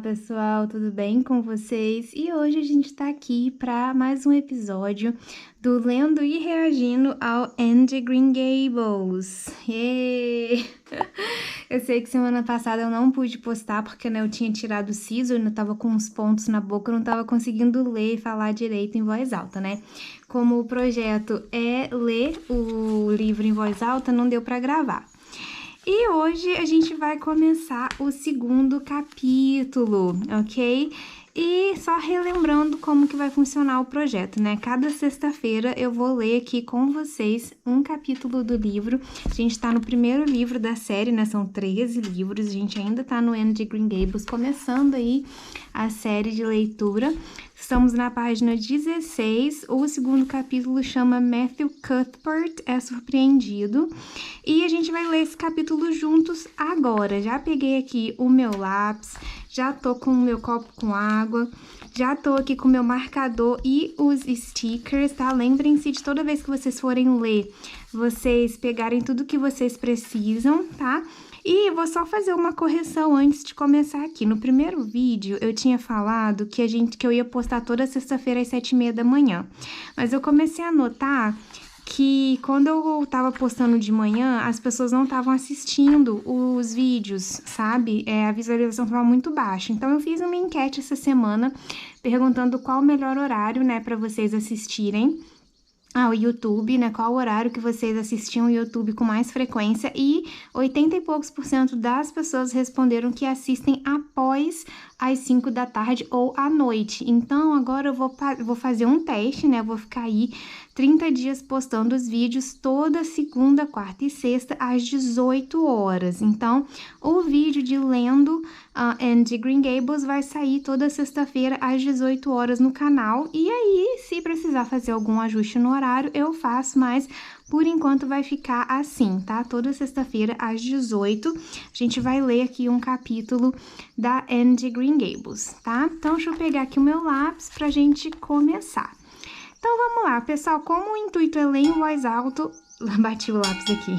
pessoal, tudo bem com vocês? E hoje a gente tá aqui para mais um episódio do Lendo e Reagindo ao Anne Green Gables. Yay! Eu sei que semana passada eu não pude postar porque, né, eu tinha tirado o siso, eu ainda tava com uns pontos na boca, eu não tava conseguindo ler e falar direito em voz alta, né? Como o projeto é ler o livro em voz alta, não deu para gravar. E hoje a gente vai começar o segundo capítulo, ok? E só relembrando como que vai funcionar o projeto, né? Cada sexta-feira eu vou ler aqui com vocês um capítulo do livro. A gente tá no primeiro livro da série, né? São 13 livros, a gente ainda tá no Anne de Green Gables, começando aí a série de leitura. Estamos na página 16, o segundo capítulo chama Matthew Cuthbert é surpreendido. E a gente vai ler esse capítulo juntos agora. Já peguei aqui o meu lápis, já tô com o meu copo com água, já tô aqui com o meu marcador e os stickers, tá? Lembrem-se de toda vez que vocês forem ler, vocês pegarem tudo que vocês precisam, tá? E vou só fazer uma correção antes de começar aqui. No primeiro vídeo, eu tinha falado que eu ia postar toda sexta-feira às 7h30 da manhã. Mas eu comecei a notar que quando eu tava postando de manhã, as pessoas não estavam assistindo os vídeos, sabe? A visualização estava muito baixa. Então, eu fiz uma enquete essa semana perguntando qual o melhor horário, né, para vocês assistirem o YouTube, né? Qual o horário que vocês assistiam o YouTube com mais frequência, e 80 e poucos % das pessoas responderam que assistem após às 5 da tarde ou à noite. Então, agora eu vou fazer um teste, né? Eu vou ficar aí 30 dias postando os vídeos toda segunda, quarta e sexta às 18 horas. Então, o vídeo de lendo Anne de Green Gables vai sair toda sexta-feira às 18 horas no canal. E aí, se precisar fazer algum ajuste no horário, eu faço, mas por enquanto vai ficar assim, tá? Toda sexta-feira às 18, a gente vai ler aqui um capítulo da Anne de Green Gables, tá? Então, deixa eu pegar aqui o meu lápis pra gente começar. Então, vamos lá, pessoal. Como o intuito é ler em voz alta... Bati o lápis aqui.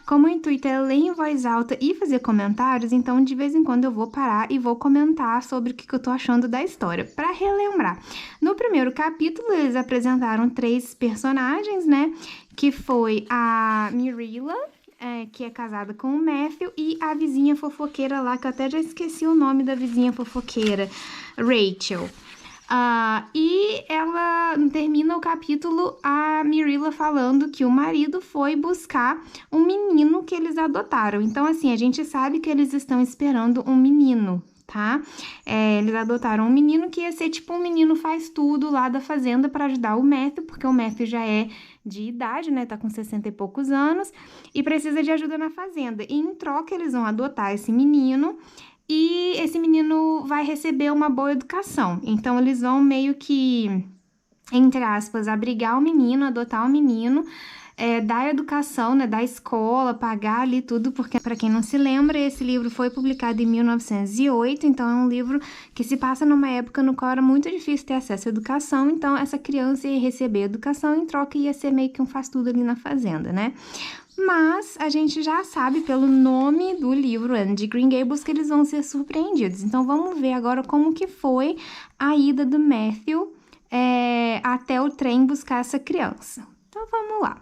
Como o intuito é ler em voz alta e fazer comentários, então, de vez em quando eu vou parar e vou comentar sobre o que eu tô achando da história. Para relembrar, no primeiro capítulo, eles apresentaram 3 personagens, né? Que foi a Mirilla, que é casada com o Matthew, e a vizinha fofoqueira lá, que eu até já esqueci o nome da vizinha fofoqueira, Rachel. E ela termina o capítulo, a Mirilla falando que o marido foi buscar um menino que eles adotaram. Então, assim, a gente sabe que eles estão esperando um menino, tá? Eles adotaram um menino que ia ser tipo um menino faz tudo lá da fazenda para ajudar o Matthew, porque o Matthew já é de idade, né? Tá com 60 e poucos anos e precisa de ajuda na fazenda. E em troca, eles vão adotar esse menino. E esse menino vai receber uma boa educação. Então, eles vão meio que, entre aspas, abrigar o menino, adotar o menino, dar educação, né, dar escola, pagar ali tudo, porque, para quem não se lembra, esse livro foi publicado em 1908, então é um livro que se passa numa época no qual era muito difícil ter acesso à educação, então essa criança ia receber educação, em troca ia ser meio que um faz-tudo ali na fazenda, né? Mas a gente já sabe pelo nome do livro Anne de Green Gables que eles vão ser surpreendidos. Então vamos ver agora como que foi a ida do Matthew até o trem buscar essa criança. Então vamos lá.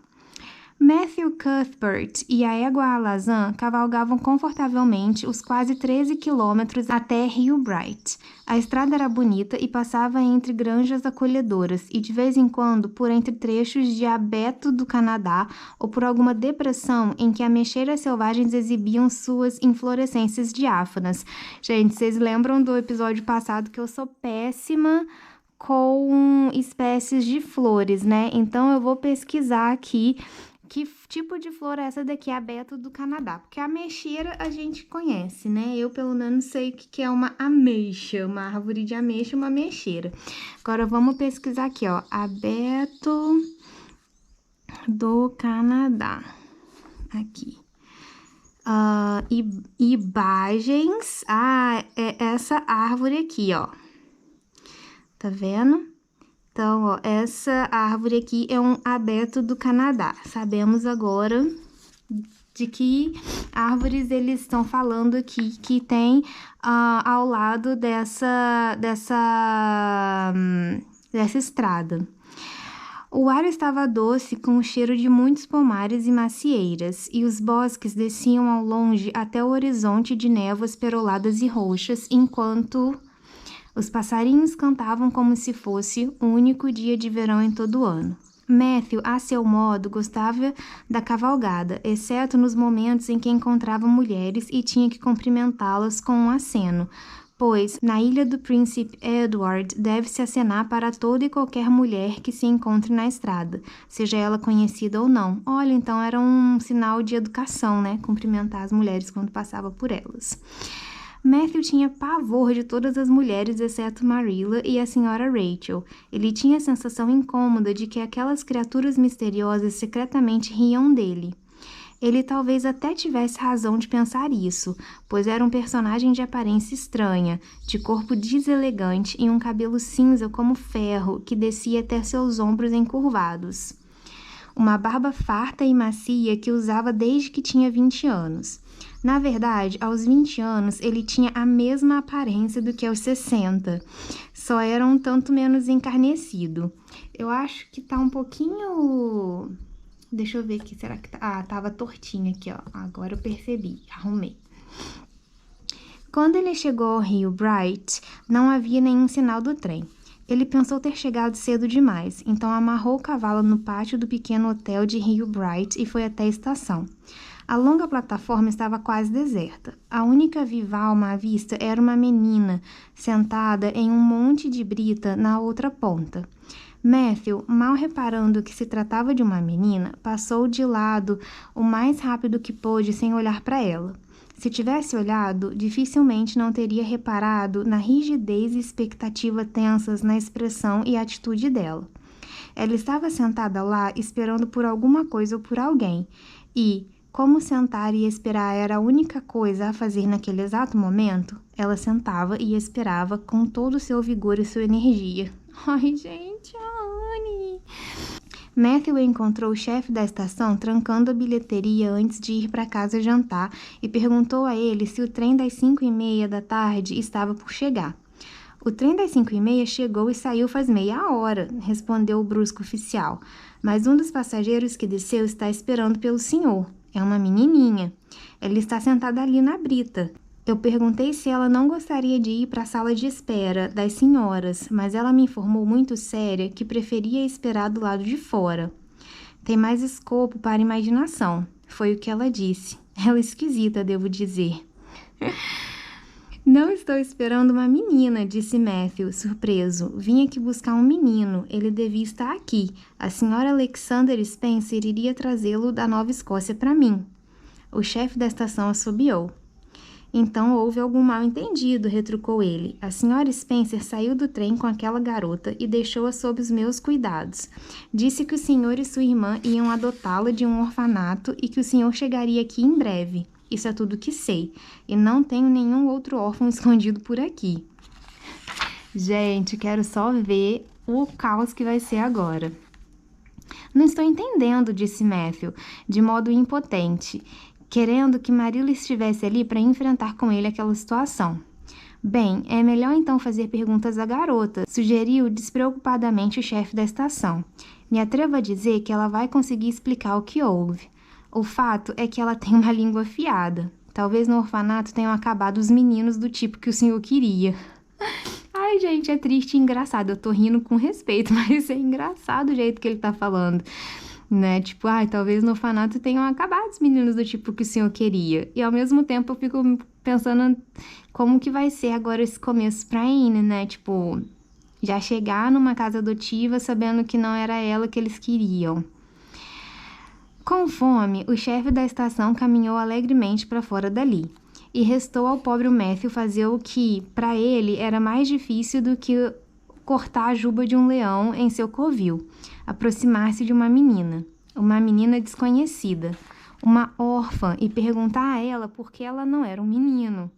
Matthew Cuthbert e a égua alazã cavalgavam confortavelmente os quase 13 quilômetros até Rio Bright. A estrada era bonita e passava entre granjas acolhedoras e, de vez em quando, por entre trechos de abeto do Canadá ou por alguma depressão em que ameixeiras selvagens exibiam suas inflorescências diáfanas. Gente, vocês lembram do episódio passado que eu sou péssima com espécies de flores, né? Então, eu vou pesquisar aqui que tipo de flor é essa daqui, abeto do Canadá. Porque a ameixeira a gente conhece, né? Eu, pelo menos, sei o que é uma ameixa. Uma árvore de ameixa, uma ameixeira. Agora, vamos pesquisar aqui, ó. Abeto do Canadá. Aqui. Imagens. É essa árvore aqui, ó. Tá vendo? Então, ó, essa árvore aqui é um abeto do Canadá. Sabemos agora de que árvores eles estão falando aqui que tem ao lado dessa estrada. O ar estava doce com o cheiro de muitos pomares e macieiras, e os bosques desciam ao longe até o horizonte de névoas peroladas e roxas, enquanto os passarinhos cantavam como se fosse o único dia de verão em todo o ano. Matthew, a seu modo, gostava da cavalgada, exceto nos momentos em que encontrava mulheres e tinha que cumprimentá-las com um aceno, pois, na ilha do Príncipe Edward, deve-se acenar para toda e qualquer mulher que se encontre na estrada, seja ela conhecida ou não. Olha, então era um sinal de educação, né? Cumprimentar as mulheres quando passava por elas. Matthew tinha pavor de todas as mulheres, exceto Marilla e a senhora Rachel. Ele tinha a sensação incômoda de que aquelas criaturas misteriosas secretamente riam dele. Ele talvez até tivesse razão de pensar isso, pois era um personagem de aparência estranha, de corpo deselegante e um cabelo cinza como ferro que descia até seus ombros encurvados. Uma barba farta e macia que usava desde que tinha 20 anos. Na verdade, aos 20 anos, ele tinha a mesma aparência do que aos 60, só era um tanto menos encarnecido. Eu acho que tá um pouquinho... Deixa eu ver aqui, será que tá... tava tortinho aqui, ó. Agora eu percebi, arrumei. Quando ele chegou ao Rio Bright, não havia nenhum sinal do trem. Ele pensou ter chegado cedo demais, então amarrou o cavalo no pátio do pequeno hotel de Rio Bright e foi até a estação. A longa plataforma estava quase deserta. A única viva alma à vista era uma menina, sentada em um monte de brita na outra ponta. Matthew, mal reparando que se tratava de uma menina, passou de lado o mais rápido que pôde sem olhar para ela. Se tivesse olhado, dificilmente não teria reparado na rigidez e expectativa tensas na expressão e atitude dela. Ela estava sentada lá esperando por alguma coisa ou por alguém, e, como sentar e esperar era a única coisa a fazer naquele exato momento, ela sentava e esperava com todo o seu vigor e sua energia. Ai, gente, a Anne! Matthew encontrou o chefe da estação trancando a bilheteria antes de ir para casa jantar e perguntou a ele se o trem das 5:30 da tarde estava por chegar. O trem das 5:30 chegou e saiu faz meia hora, respondeu o brusco oficial. Mas um dos passageiros que desceu está esperando pelo senhor. É uma menininha. Ela está sentada ali na brita. Eu perguntei se ela não gostaria de ir para a sala de espera das senhoras, mas ela me informou muito séria que preferia esperar do lado de fora. Tem mais escopo para a imaginação, foi o que ela disse. Ela é esquisita, devo dizer. Não estou esperando uma menina, disse Matthew, surpreso. Vim aqui buscar um menino, ele devia estar aqui. A senhora Alexander Spencer iria trazê-lo da Nova Escócia para mim. O chefe da estação assobiou. Então houve algum mal-entendido, retrucou ele. A senhora Spencer saiu do trem com aquela garota e deixou-a sob os meus cuidados. Disse que o senhor e sua irmã iam adotá-la de um orfanato e que o senhor chegaria aqui em breve. Isso é tudo que sei. E não tenho nenhum outro órfão escondido por aqui. Gente, quero só ver o caos que vai ser agora. Não estou entendendo, disse Matthew, de modo impotente, querendo que Marilla estivesse ali para enfrentar com ele aquela situação. Bem, é melhor então fazer perguntas à garota, sugeriu despreocupadamente o chefe da estação. Me atrevo a dizer que ela vai conseguir explicar o que houve. O fato é que ela tem uma língua afiada. Talvez no orfanato tenham acabado os meninos do tipo que o senhor queria. Ai, gente, é triste e engraçado. Eu tô rindo com respeito, mas é engraçado o jeito que ele tá falando. Né? Tipo, talvez no orfanato tenham acabado os meninos do tipo que o senhor queria. E ao mesmo tempo eu fico pensando como que vai ser agora esse começo pra Anne, né? Tipo, já chegar numa casa adotiva sabendo que não era ela que eles queriam. Com fome, o chefe da estação caminhou alegremente para fora dali. E restou ao pobre Matthew fazer o que, para ele, era mais difícil do que cortar a juba de um leão em seu covil. Aproximar-se de uma menina desconhecida, uma órfã, e perguntar a ela por que ela não era um menino.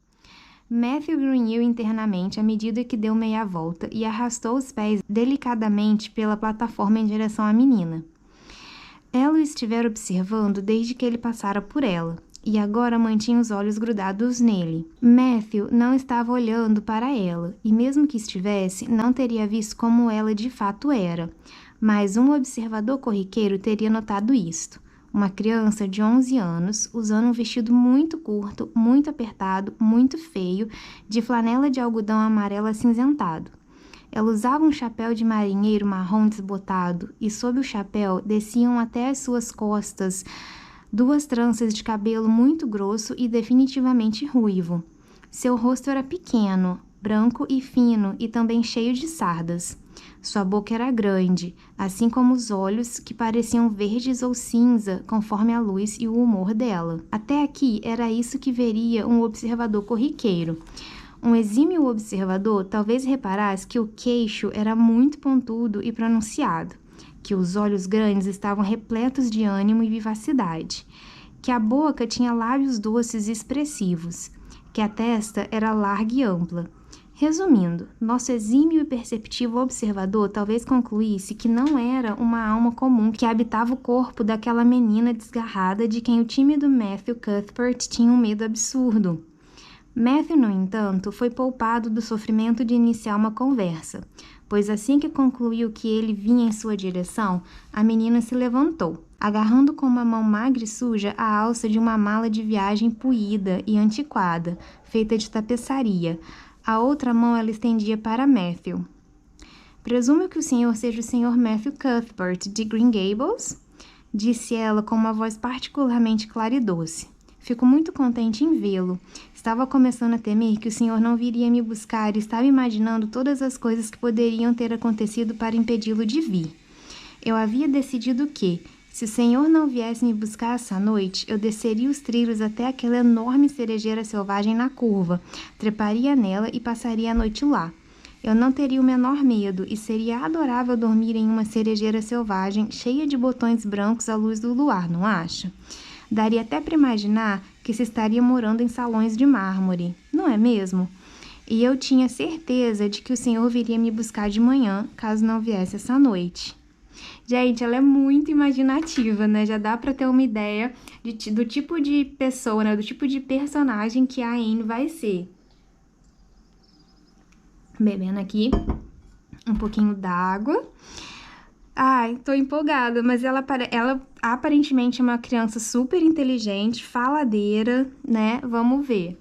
Matthew grunhiu internamente à medida que deu meia volta e arrastou os pés delicadamente pela plataforma em direção à menina. Ela o estivera observando desde que ele passara por ela, e agora mantinha os olhos grudados nele. Matthew não estava olhando para ela, e mesmo que estivesse, não teria visto como ela de fato era. Mas um observador corriqueiro teria notado isto. Uma criança de 11 anos, usando um vestido muito curto, muito apertado, muito feio, de flanela de algodão amarelo acinzentado. Ela usava um chapéu de marinheiro marrom desbotado, e sob o chapéu desciam até as suas costas 2 tranças de cabelo muito grosso e definitivamente ruivo. Seu rosto era pequeno, branco e fino e também cheio de sardas. Sua boca era grande, assim como os olhos, que pareciam verdes ou cinza, conforme a luz e o humor dela. Até aqui era isso que veria um observador corriqueiro. Um exímio observador talvez reparasse que o queixo era muito pontudo e pronunciado, que os olhos grandes estavam repletos de ânimo e vivacidade, que a boca tinha lábios doces e expressivos, que a testa era larga e ampla. Resumindo, nosso exímio e perceptivo observador talvez concluísse que não era uma alma comum que habitava o corpo daquela menina desgarrada de quem o tímido Matthew Cuthbert tinha um medo absurdo. Matthew, no entanto, foi poupado do sofrimento de iniciar uma conversa, pois assim que concluiu que ele vinha em sua direção, a menina se levantou, agarrando com uma mão magra e suja a alça de uma mala de viagem puída e antiquada, feita de tapeçaria. A outra mão ela estendia para Matthew. "Presumo que o senhor seja o Sr. Matthew Cuthbert, de Green Gables?" disse ela com uma voz particularmente clara e doce. "Fico muito contente em vê-lo. Estava começando a temer que o senhor não viria me buscar e estava imaginando todas as coisas que poderiam ter acontecido para impedi-lo de vir. Eu havia decidido que, se o senhor não viesse me buscar essa noite, eu desceria os trilhos até aquela enorme cerejeira selvagem na curva, treparia nela e passaria a noite lá. Eu não teria o menor medo e seria adorável dormir em uma cerejeira selvagem cheia de botões brancos à luz do luar, não acha? Daria até para imaginar que se estaria morando em salões de mármore, não é mesmo? E eu tinha certeza de que o senhor viria me buscar de manhã, caso não viesse essa noite." Gente, ela é muito imaginativa, né? Já dá pra ter uma ideia do tipo de pessoa, né? Do tipo de personagem que a Anne vai ser. Bebendo aqui um pouquinho d'água. Ai, tô empolgada, mas ela aparentemente é uma criança super inteligente, faladeira, né? Vamos ver.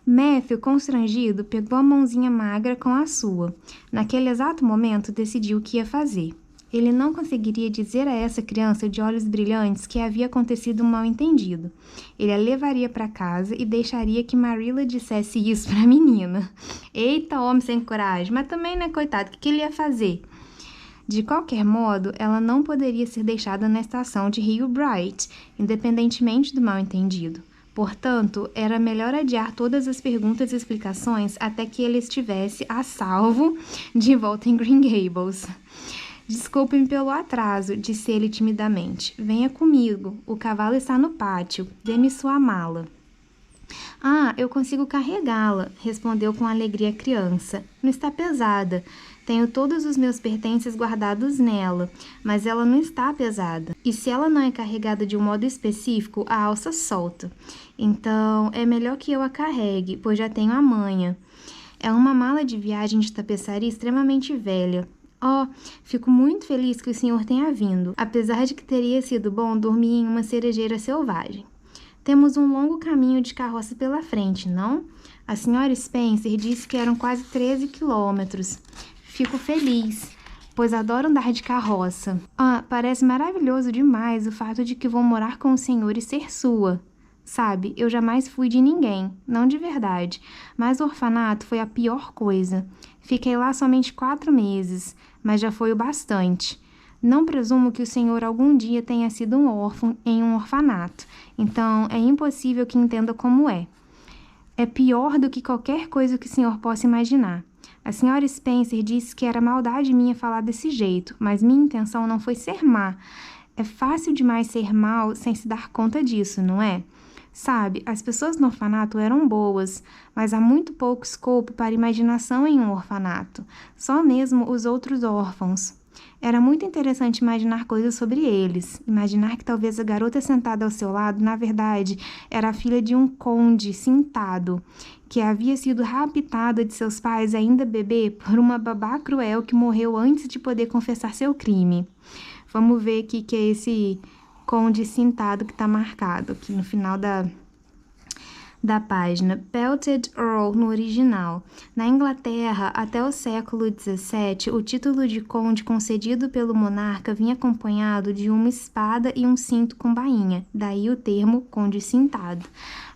Matthew, constrangido, pegou a mãozinha magra com a sua. Naquele exato momento, decidiu o que ia fazer. Ele não conseguiria dizer a essa criança de olhos brilhantes que havia acontecido um mal-entendido. Ele a levaria para casa e deixaria que Marilla dissesse isso para a menina. Eita, homem sem coragem, mas também, né, coitado, o que ele ia fazer? De qualquer modo, ela não poderia ser deixada na estação de Rio Bright, independentemente do mal-entendido. Portanto, era melhor adiar todas as perguntas e explicações até que ele estivesse a salvo de volta em Green Gables. "Desculpe-me pelo atraso", disse ele timidamente. "Venha comigo, o cavalo está no pátio. Dê-me sua mala." "Ah, eu consigo carregá-la", respondeu com alegria a criança. "Não está pesada. Tenho todos os meus pertences guardados nela, mas ela não está pesada. E se ela não é carregada de um modo específico, a alça solta. Então, é melhor que eu a carregue, pois já tenho a manha. É uma mala de viagem de tapeçaria extremamente velha. Oh, fico muito feliz que o senhor tenha vindo, apesar de que teria sido bom dormir em uma cerejeira selvagem. Temos um longo caminho de carroça pela frente, não? A senhora Spencer disse que eram quase 13 quilômetros. Fico feliz, pois adoro andar de carroça. Ah, parece maravilhoso demais o fato de que vou morar com o senhor e ser sua. Sabe, eu jamais fui de ninguém, não de verdade, mas o orfanato foi a pior coisa. Fiquei lá somente 4 meses, mas já foi o bastante. Não presumo que o senhor algum dia tenha sido um órfão em um orfanato, então é impossível que entenda como é. É pior do que qualquer coisa que o senhor possa imaginar. A senhora Spencer disse que era maldade minha falar desse jeito, mas minha intenção não foi ser má. É fácil demais ser mal sem se dar conta disso, não é? Sabe, as pessoas no orfanato eram boas, mas há muito pouco escopo para imaginação em um orfanato. Só mesmo os outros órfãos. Era muito interessante imaginar coisas sobre eles. Imaginar que talvez a garota sentada ao seu lado, na verdade, era a filha de um conde cintado, que havia sido raptada de seus pais ainda bebê por uma babá cruel que morreu antes de poder confessar seu crime. Vamos ver aqui que é esse conde cintado que está marcado aqui no final da página. Belted Earl no original. Na Inglaterra, até o século XVII, o título de conde concedido pelo monarca vinha acompanhado de uma espada e um cinto com bainha, daí o termo conde cintado.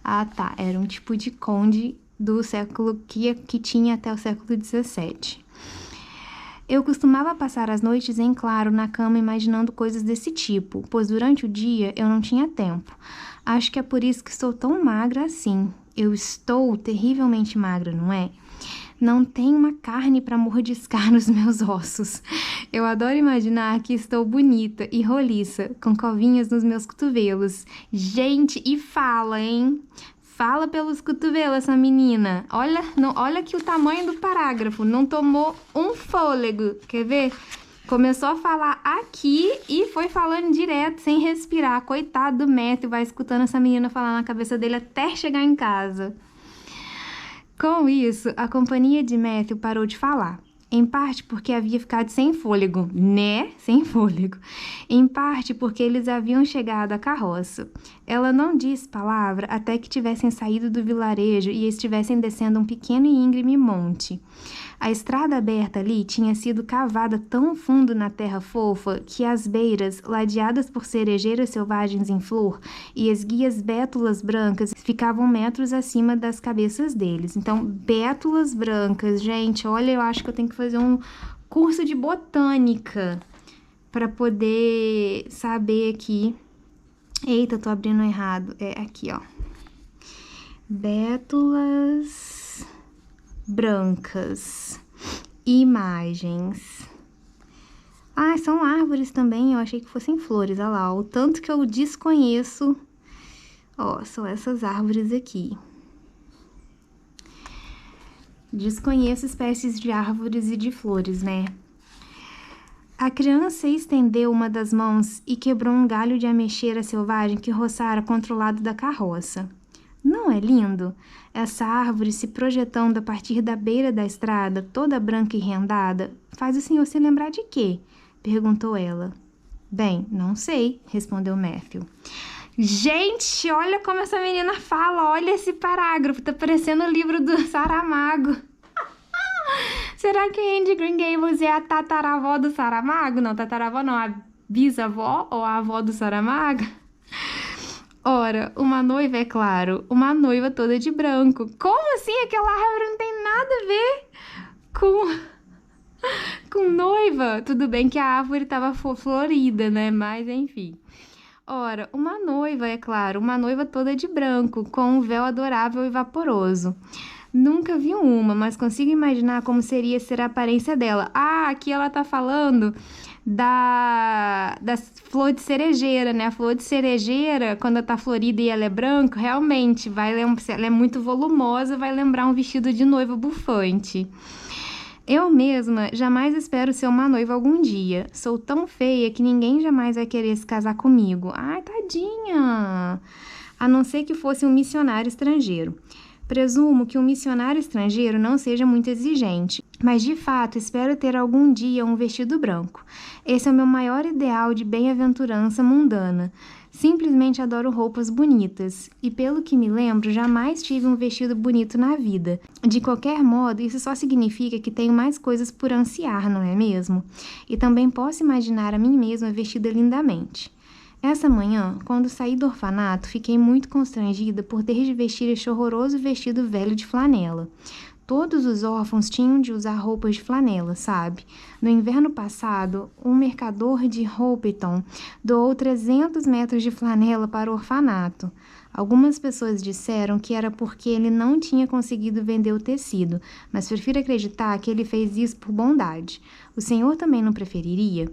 Ah, tá, era um tipo de conde do século que tinha até o século XVII. Eu costumava passar as noites em claro na cama imaginando coisas desse tipo, pois durante o dia eu não tinha tempo. Acho que é por isso que estou tão magra assim. Eu estou terrivelmente magra, não é? Não tem uma carne para mordiscar nos meus ossos. Eu adoro imaginar que estou bonita e roliça, com covinhas nos meus cotovelos. Gente, e fala, hein? Fala pelos cotovelos essa menina. Olha aqui o tamanho do parágrafo. Não tomou um fôlego. Quer ver? Começou a falar aqui e foi falando direto, sem respirar. Coitado do Matthew, vai escutando essa menina falar na cabeça dele até chegar em casa. Com isso, a companhia de Matthew parou de falar. Em parte porque havia ficado sem fôlego, né? Sem fôlego. Em parte porque eles haviam chegado à carroça. Ela não disse palavra até que tivessem saído do vilarejo e estivessem descendo um pequeno e íngreme monte. A estrada aberta ali tinha sido cavada tão fundo na terra fofa que as beiras, ladeadas por cerejeiras selvagens em flor, e esguias bétulas brancas ficavam metros acima das cabeças deles. Então, bétulas brancas, gente, olha, eu acho que eu tenho que fazer um curso de botânica para poder saber aqui. Eita, tô abrindo errado. É aqui, ó. Bétulas brancas. Imagens. Ah, são árvores também. Eu achei que fossem flores. Olha lá, o tanto que eu desconheço. Ó, são essas árvores aqui. Desconheço espécies de árvores e de flores, né? A criança estendeu uma das mãos e quebrou um galho de ameixeira selvagem que roçara contra o lado da carroça. Não é lindo? Essa árvore se projetando a partir da beira da estrada, toda branca e rendada, faz o senhor se lembrar de quê? Perguntou ela. Bem, não sei, respondeu Matthew. Gente, olha como essa menina fala, olha esse parágrafo, tá parecendo o livro do Saramago. Será que a Andy Green Gables é a tataravó do Saramago? Não, tataravó não, a bisavó ou a avó do Saramago? Ora, uma noiva, é claro, uma noiva toda de branco. Como assim? Aquela árvore não tem nada a ver com noiva. Tudo bem que a árvore estava florida, né? Mas, enfim. Ora, uma noiva, é claro, uma noiva toda de branco, com um véu adorável e vaporoso. Nunca vi uma, mas consigo imaginar como seria ser a aparência dela. Ah, aqui ela tá falando da flor de cerejeira, né? A flor de cerejeira, quando ela tá florida e ela é branca, realmente, ela é muito volumosa, vai lembrar um vestido de noiva bufante. Eu mesma jamais espero ser uma noiva algum dia. Sou tão feia que ninguém jamais vai querer se casar comigo. Ai, tadinha! A não ser que fosse um missionário estrangeiro. Presumo que um missionário estrangeiro não seja muito exigente, mas de fato espero ter algum dia um vestido branco. Esse é o meu maior ideal de bem-aventurança mundana. Simplesmente adoro roupas bonitas, e pelo que me lembro, jamais tive um vestido bonito na vida. De qualquer modo, isso só significa que tenho mais coisas por ansiar, não é mesmo? E também posso imaginar a mim mesma vestida lindamente. Essa manhã, quando saí do orfanato, fiquei muito constrangida por ter de vestir este horroroso vestido velho de flanela. Todos os órfãos tinham de usar roupas de flanela, sabe? No inverno passado, um mercador de Hopetoun doou 300 metros de flanela para o orfanato. Algumas pessoas disseram que era porque ele não tinha conseguido vender o tecido, mas prefiro acreditar que ele fez isso por bondade. O senhor também não preferiria?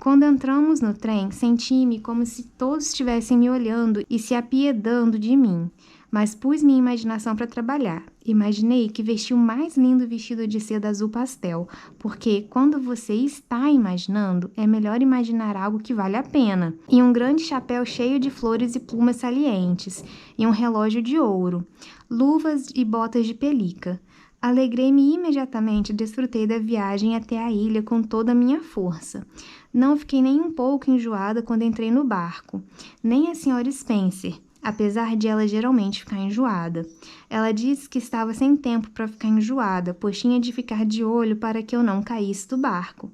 Quando entramos no trem, senti-me como se todos estivessem me olhando e se apiedando de mim. Mas pus minha imaginação para trabalhar. Imaginei que vesti o mais lindo vestido de seda azul pastel, porque quando você está imaginando, é melhor imaginar algo que vale a pena. E um grande chapéu cheio de flores e plumas salientes, e um relógio de ouro, luvas e botas de pelica. Alegrei-me imediatamente e desfrutei da viagem até a ilha com toda a minha força. Não fiquei nem um pouco enjoada quando entrei no barco, nem a senhora Spencer, apesar de ela geralmente ficar enjoada. Ela disse que estava sem tempo para ficar enjoada, pois tinha de ficar de olho para que eu não caísse do barco.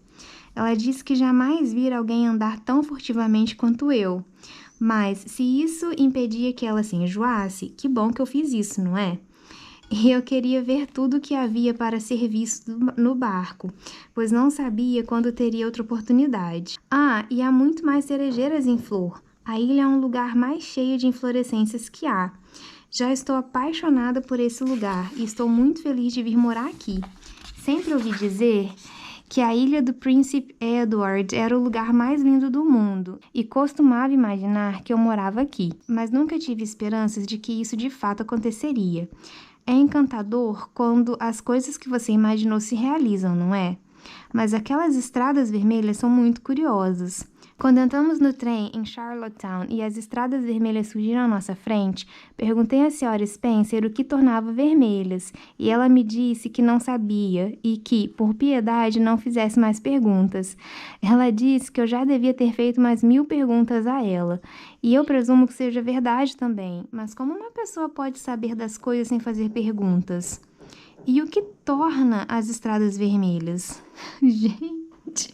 Ela disse que jamais vira alguém andar tão furtivamente quanto eu. Mas, se isso impedia que ela se enjoasse, que bom que eu fiz isso, não é? E eu queria ver tudo o que havia para ser visto no barco, pois não sabia quando teria outra oportunidade. Ah, e há muito mais cerejeiras em flor. A ilha é um lugar mais cheio de inflorescências que há. Já estou apaixonada por esse lugar e estou muito feliz de vir morar aqui. Sempre ouvi dizer que a ilha do Príncipe Edward era o lugar mais lindo do mundo e costumava imaginar que eu morava aqui, mas nunca tive esperanças de que isso de fato aconteceria. É encantador quando as coisas que você imaginou se realizam, não é? Mas aquelas estradas vermelhas são muito curiosas. Quando entramos no trem em Charlottetown e as estradas vermelhas surgiram à nossa frente, perguntei à senhora Spencer o que tornava vermelhas, e ela me disse que não sabia e que, por piedade, não fizesse mais perguntas. Ela disse que eu já devia ter feito mais 1000 perguntas a ela, e eu presumo que seja verdade também, mas como uma pessoa pode saber das coisas sem fazer perguntas? E o que torna as estradas vermelhas? Gente,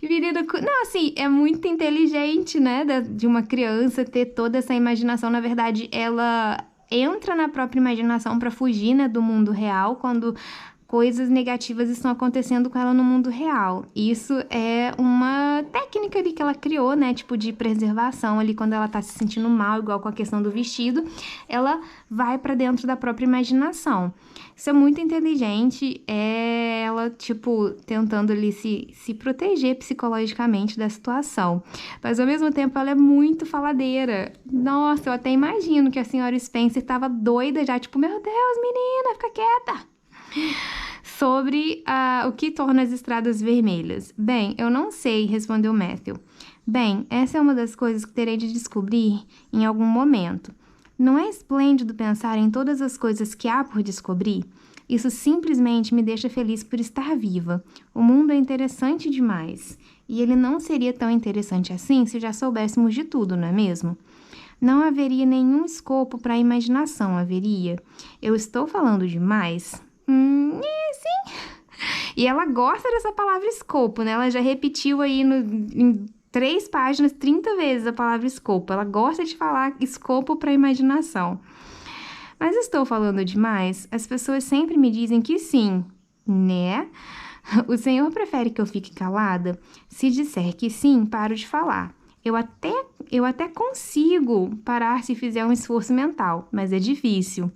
menina, não, assim, é muito inteligente, né, de uma criança ter toda essa imaginação. Na verdade, ela entra na própria imaginação para fugir, né, do mundo real, quando coisas negativas estão acontecendo com ela no mundo real. Isso é uma técnica ali que ela criou, né, tipo de preservação ali, quando ela tá se sentindo mal, igual com a questão do vestido, ela vai para dentro da própria imaginação. Isso é muito inteligente, é ela, tipo, tentando ali se proteger psicologicamente da situação. Mas, ao mesmo tempo, ela é muito faladeira. Nossa, eu até imagino que a senhora Spencer tava doida já, tipo, meu Deus, menina, fica quieta! Sobre o que torna as estradas vermelhas. Bem, eu não sei, respondeu Matthew. Bem, essa é uma das coisas que terei de descobrir em algum momento. Não é esplêndido pensar em todas as coisas que há por descobrir? Isso simplesmente me deixa feliz por estar viva. O mundo é interessante demais. E ele não seria tão interessante assim se já soubéssemos de tudo, não é mesmo? Não haveria nenhum escopo para a imaginação, haveria? Eu estou falando demais? Sim. E ela gosta dessa palavra escopo, né? Ela já repetiu aí em 3 páginas, 30 vezes a palavra escopo. Ela gosta de falar escopo para imaginação. Mas estou falando demais? As pessoas sempre me dizem que sim, né? O senhor prefere que eu fique calada? Se disser que sim, paro de falar. Eu até consigo parar se fizer um esforço mental, mas é difícil.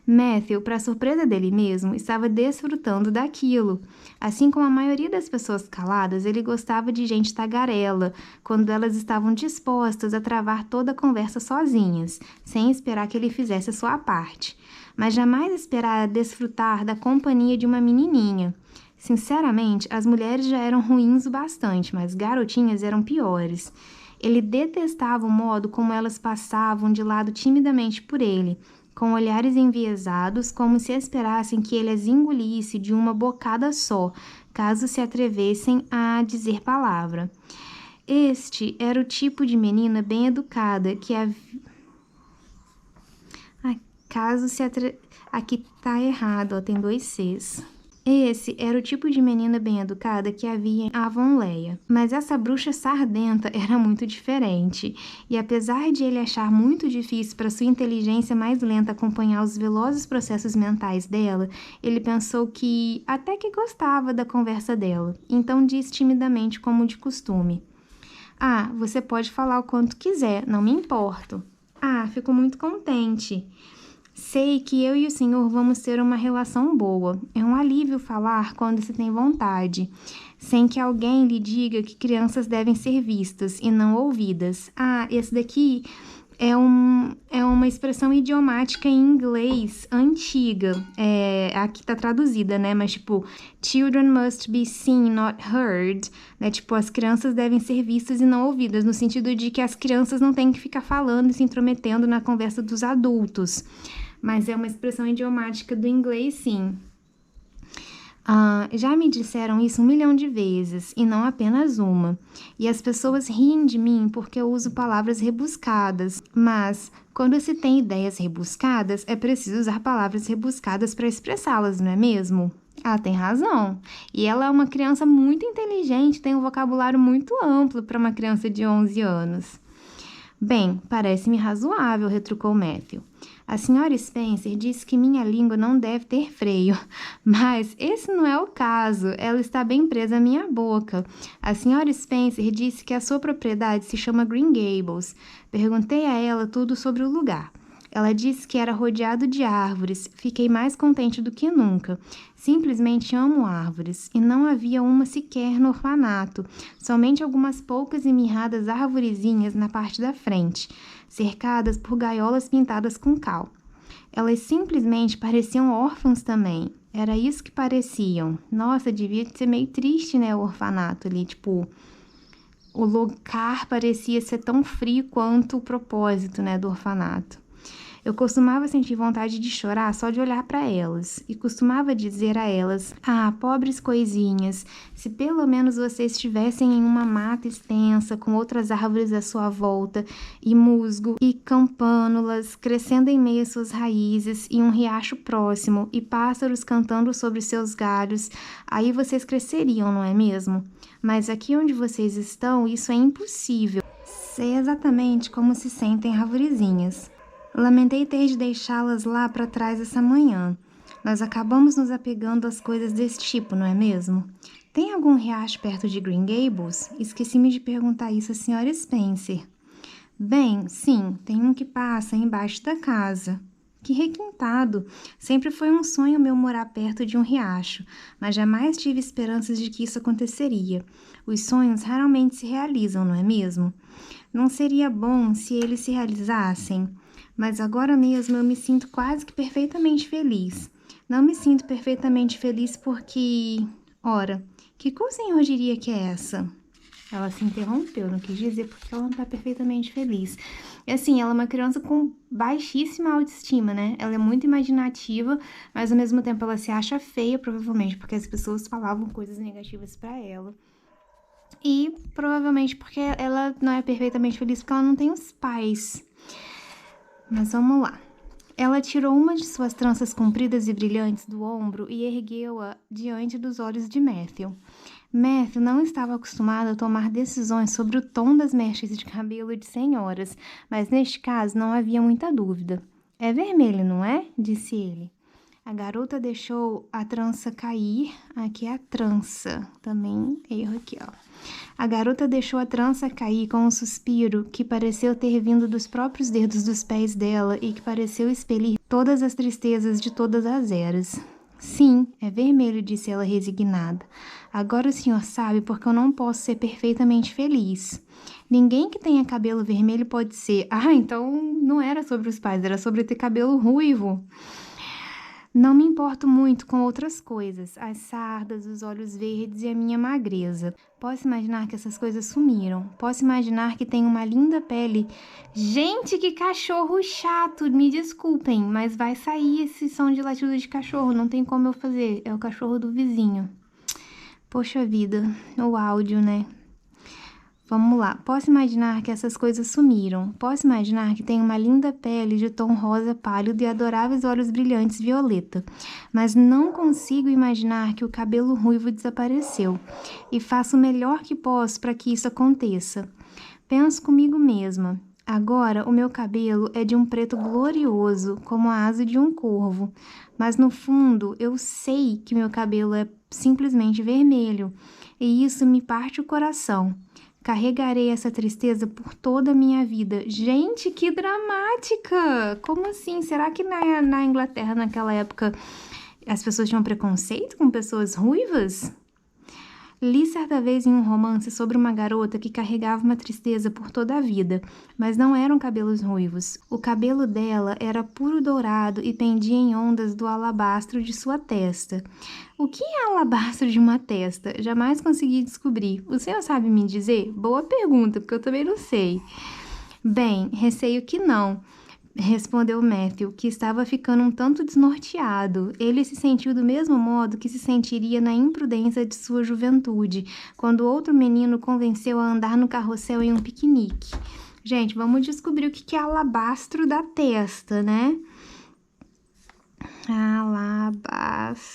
Matthew, para surpresa dele mesmo, estava desfrutando daquilo. Assim como a maioria das pessoas caladas, ele gostava de gente tagarela, quando elas estavam dispostas a travar toda a conversa sozinhas, sem esperar que ele fizesse a sua parte. Mas jamais esperara desfrutar da companhia de uma menininha. Sinceramente, as mulheres já eram ruins o bastante, mas garotinhas eram piores. Ele detestava o modo como elas passavam de lado timidamente por ele, com olhares enviesados, como se esperassem que ele as engolisse de uma bocada só, caso se atrevessem a dizer palavra. Este era o tipo de menina bem educada que Aqui tá errado, ó, tem 2 Cs. Esse era o tipo de menina bem educada que havia em Avonlea. Mas essa bruxa sardenta era muito diferente. E apesar de ele achar muito difícil para sua inteligência mais lenta acompanhar os velozes processos mentais dela, ele pensou que até que gostava da conversa dela. Então disse timidamente, como de costume: "Ah, você pode falar o quanto quiser, não me importo." "Ah, fico muito contente. Sei que eu e o senhor vamos ter uma relação boa. É um alívio falar quando se tem vontade. sem que alguém lhe diga que crianças devem ser vistas e não ouvidas. Ah, esse daqui é uma expressão idiomática em inglês antiga. Aqui tá traduzida, né? Mas, tipo, children must be seen, not heard. Né? Tipo, as crianças devem ser vistas e não ouvidas, no sentido de que as crianças não têm que ficar falando e se intrometendo na conversa dos adultos. Mas é uma expressão idiomática do inglês, sim. Já me disseram isso 1 milhão de vezes, e não apenas uma. E as pessoas riem de mim porque eu uso palavras rebuscadas. Mas, quando se tem ideias rebuscadas, é preciso usar palavras rebuscadas para expressá-las, não é mesmo? Ela tem razão. E ela é uma criança muito inteligente, tem um vocabulário muito amplo para uma criança de 11 anos. Bem, parece-me razoável, retrucou Matthew. A senhora Spencer disse que minha língua não deve ter freio, mas esse não é o caso, ela está bem presa à minha boca. A senhora Spencer disse que a sua propriedade se chama Green Gables. Perguntei a ela tudo sobre o lugar. Ela disse que era rodeado de árvores. Fiquei mais contente do que nunca. Simplesmente amo árvores, e não havia uma sequer no orfanato, somente algumas poucas e mirradas arvorezinhas na parte da frente, cercadas por gaiolas pintadas com cal. Elas simplesmente pareciam órfãos também. Era isso que pareciam. Nossa, devia ser meio triste, né, o orfanato ali, tipo... O lugar parecia ser tão frio quanto o propósito, né, do orfanato. Eu costumava sentir vontade de chorar só de olhar para elas, e costumava dizer a elas: ah, pobres coisinhas, se pelo menos vocês estivessem em uma mata extensa, com outras árvores à sua volta, e musgo, e campânulas crescendo em meio às suas raízes, e um riacho próximo, e pássaros cantando sobre seus galhos, aí vocês cresceriam, não é mesmo? Mas aqui onde vocês estão, isso é impossível. Sei exatamente como se sentem arvorezinhas. Lamentei ter de deixá-las lá para trás essa manhã. Nós acabamos nos apegando às coisas desse tipo, não é mesmo? Tem algum riacho perto de Green Gables? Esqueci-me de perguntar isso à senhora Spencer. Bem, sim, tem um que passa embaixo da casa. Que requintado! Sempre foi um sonho meu morar perto de um riacho, mas jamais tive esperanças de que isso aconteceria. Os sonhos raramente se realizam, não é mesmo? Não seria bom se eles se realizassem? Mas agora mesmo eu me sinto quase que perfeitamente feliz. Não me sinto perfeitamente feliz porque... Ora, que coisa o senhor diria que é essa? Ela se interrompeu, não quis dizer porque ela não está perfeitamente feliz. E assim, ela é uma criança com baixíssima autoestima, né? Ela é muito imaginativa, mas ao mesmo tempo ela se acha feia, provavelmente, porque as pessoas falavam coisas negativas para ela. E provavelmente porque ela não é perfeitamente feliz porque ela não tem os pais. Mas vamos lá. Ela tirou uma de suas tranças compridas e brilhantes do ombro e ergueu-a diante dos olhos de Matthew. Matthew não estava acostumado a tomar decisões sobre o tom das mechas de cabelo de senhoras, mas neste caso não havia muita dúvida. É vermelho, não é? Disse ele. A garota deixou a trança cair. Aqui é a trança. Também erro aqui, ó. A garota deixou a trança cair com um suspiro que pareceu ter vindo dos próprios dedos dos pés dela e que pareceu expelir todas as tristezas de todas as eras. Sim, é vermelho, disse ela resignada. Agora o senhor sabe porque eu não posso ser perfeitamente feliz. Ninguém que tenha cabelo vermelho pode ser... Ah, então não era sobre os pais, era sobre ter cabelo ruivo. Não me importo muito com outras coisas, as sardas, os olhos verdes e a minha magreza. Posso imaginar que essas coisas sumiram. Posso imaginar que tenho uma linda pele. Gente, que cachorro chato! Me desculpem, mas vai sair esse som de latido de cachorro. Não tem como eu fazer. É o cachorro do vizinho. Poxa vida, o áudio, né? Vamos lá. Posso imaginar que essas coisas sumiram. Posso imaginar que tenho uma linda pele de tom rosa pálido e adoráveis olhos brilhantes violeta. Mas não consigo imaginar que o cabelo ruivo desapareceu. E faço o melhor que posso para que isso aconteça. Penso comigo mesma. Agora o meu cabelo é de um preto glorioso, como a asa de um corvo. Mas no fundo eu sei que meu cabelo é simplesmente vermelho. E isso me parte o coração. Carregarei essa tristeza por toda a minha vida. Gente, que dramática! Como assim? Será que na Inglaterra, naquela época, as pessoas tinham preconceito com pessoas ruivas? Li certa vez em um romance sobre uma garota que carregava uma tristeza por toda a vida, mas não eram cabelos ruivos. O cabelo dela era puro dourado e pendia em ondas do alabastro de sua testa. O que é alabastro de uma testa? Jamais consegui descobrir. O senhor sabe me dizer? Boa pergunta, porque eu também não sei. Bem, receio que não. Respondeu Matthew, que estava ficando um tanto desnorteado. Ele se sentiu do mesmo modo que se sentiria na imprudência de sua juventude, quando outro menino o convenceu a andar no carrossel em um piquenique. Gente, vamos descobrir o que é alabastro da testa, né? Alabastro.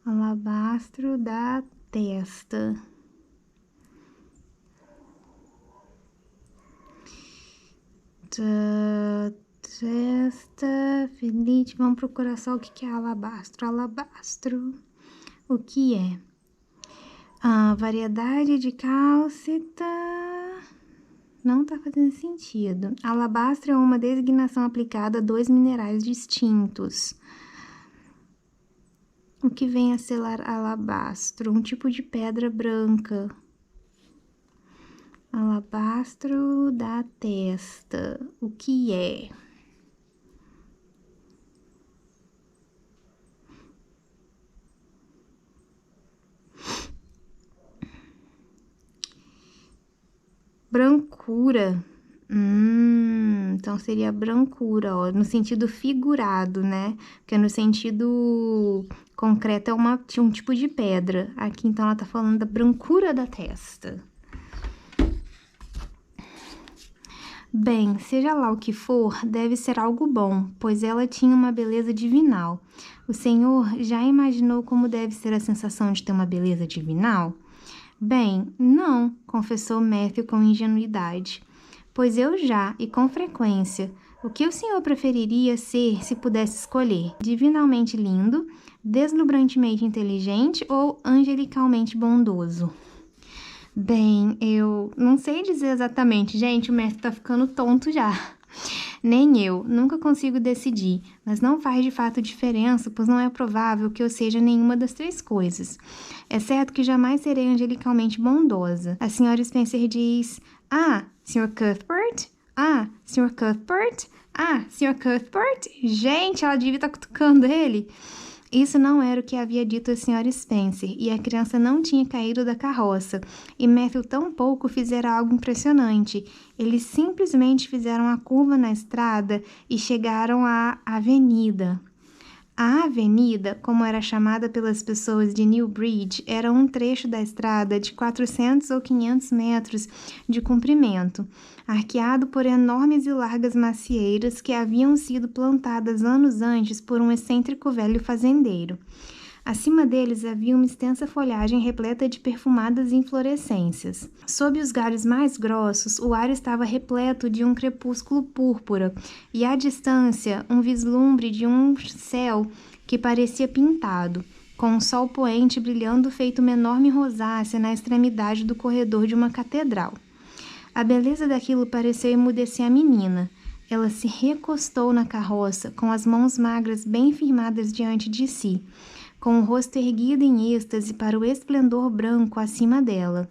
Alabastro da testa. Testa, Felipe, vamos procurar só o que é alabastro. Alabastro, o que é? A variedade de cálcita não tá fazendo sentido. Alabastro é uma designação aplicada a dois minerais distintos. O que vem a ser alabastro? Um tipo de pedra branca. Alabastro da testa, o que é? Brancura. Então seria brancura, ó, no sentido figurado, né? Porque no sentido concreto é um tipo de pedra. Aqui, então, ela tá falando da brancura da testa. Bem, seja lá o que for, deve ser algo bom, pois ela tinha uma beleza divinal. O senhor já imaginou como deve ser a sensação de ter uma beleza divinal? Bem, não, confessou Matthew com ingenuidade. Pois eu já, e com frequência. O que o senhor preferiria ser se pudesse escolher? Divinalmente lindo, deslumbrantemente inteligente ou angelicalmente bondoso? Bem, eu não sei dizer exatamente. Gente, o mestre tá ficando tonto já. Nem eu, nunca consigo decidir, mas não faz de fato diferença, pois não é provável que eu seja nenhuma das três coisas. É certo que jamais serei angelicalmente bondosa. A senhora Spencer diz: Ah, Sr. Cuthbert? Ah, Sr. Cuthbert? Ah, Sr. Cuthbert? Gente, ela devia estar cutucando ele. Isso não era o que havia dito a Sra. Spencer, e a criança não tinha caído da carroça, e Matthew tampouco fizera algo impressionante. Eles simplesmente fizeram a curva na estrada e chegaram à avenida. A avenida, como era chamada pelas pessoas de Newbridge, era um trecho da estrada de 400 ou 500 metros de comprimento, arqueado por enormes e largas macieiras que haviam sido plantadas anos antes por um excêntrico velho fazendeiro. Acima deles havia uma extensa folhagem repleta de perfumadas inflorescências. Sob os galhos mais grossos, o ar estava repleto de um crepúsculo púrpura, e à distância, um vislumbre de um céu que parecia pintado, com um sol poente brilhando feito uma enorme rosácea na extremidade do corredor de uma catedral. A beleza daquilo pareceu emudecer a menina. Ela se recostou na carroça, com as mãos magras bem firmadas diante de si, com o rosto erguido em êxtase para o esplendor branco acima dela.